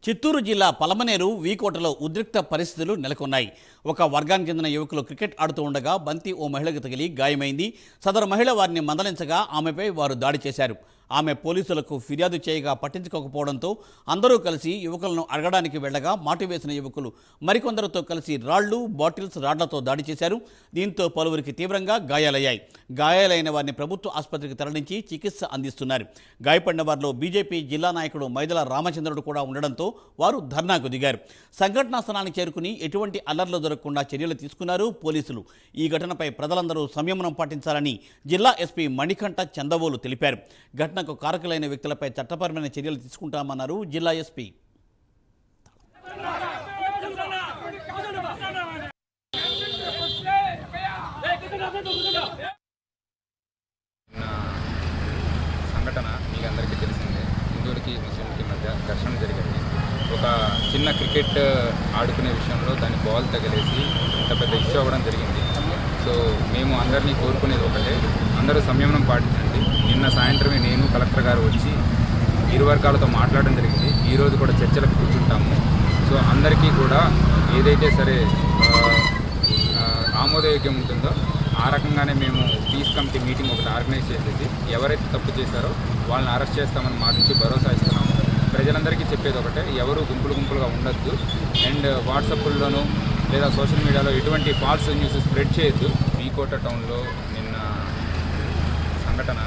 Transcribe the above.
చిత్తూరు జిల్లా పలమనేరు వీకోటలో ఉద్రిక్త పరిస్థితులు నెలకొన్నాయి. ఒక వర్గానికి చెందిన యువకులు క్రికెట్ ఆడుతూ ఉండగా బంతి ఓ మహిళకు తగిలి గాయమైంది. సదరు మహిళ వారిని మందలించగా ఆమెపై వారు దాడి చేశారు. ఆమె పోలీసులకు ఫిర్యాదు చేయగా పట్టించుకోకపోవడంతో అందరూ కలిసి యువకులను అడగడానికి వెళ్లగా మాటివేసిన యువకులు మరికొందరితో కలిసి రాళ్లు, బాటిల్స్, రాడ్లతో దాడి చేశారు. దీంతో పలువురికి తీవ్రంగా గాయాలయ్యాయి. గాయాలైన వారిని ప్రభుత్వ ఆసుపత్రికి తరలించి చికిత్స అందిస్తున్నారు. గాయపడిన వారిలో బీజేపీ జిల్లా నాయకుడు మైదల రామచంద్రుడు కూడా ఉండడంతో వారు ధర్నాకు దిగారు. సంఘటనా స్థలానికి చేరుకుని ఎటువంటి అల్లర్లు జరగకుండా చర్యలు తీసుకున్నారు పోలీసులు. ఈ ఘటనపై ప్రజలందరూ సంయమనం పాటించాలని జిల్లా ఎస్పీ మణికంఠ చందవోలు తెలిపారు. ఘటనకు కారకులైన వ్యక్తులపై చట్టపరమైన చర్యలు తీసుకుంటామన్నారు జిల్లా ఎస్పీ. సంఘటన మీకు అందరికీ తెలిసిందే. హిందువులకి ముస్లింలకి మధ్య ఘర్షణ జరిగింది. ఒక చిన్న క్రికెట్ ఆడుకునే విషయంలో దాని బాల్ తగిలేసి ఇంత పెద్ద ఇష్యూ అవ్వడం జరిగింది. సో మేము అందరినీ కోరుకునేది ఒకటే, అందరూ సంయమనం పాటించండి. నిన్న సాయంత్రమే నేను కలెక్టర్ గారు వచ్చి ఇరు వర్గాలతో మాట్లాడడం జరిగింది. ఈరోజు కూడా చర్చలకు కూర్చుంటాము. సో అందరికీ కూడా ఏదైతే సరే ఆమోదయోగ్యం ఉంటుందో ఆ రకంగానే మేము పీస్ కమిటీ మీటింగ్ ఒకటి ఆర్గనైజ్ చేసేసి ఎవరైతే తప్పు చేశారో వాళ్ళని అరెస్ట్ చేస్తామని మా నుంచి భరోసా ఇస్తున్నాము. ప్రజలందరికీ చెప్పేది ఒకటే, ఎవరు గుంపులుగా ఉండొద్దు. అండ్ వాట్సాప్ల్లోనూ లేదా సోషల్ మీడియాలో ఎటువంటి ఫాల్స్ న్యూస్ స్ప్రెడ్ చేయొద్దు. వీకోట టౌన్లో నిన్న సంఘటన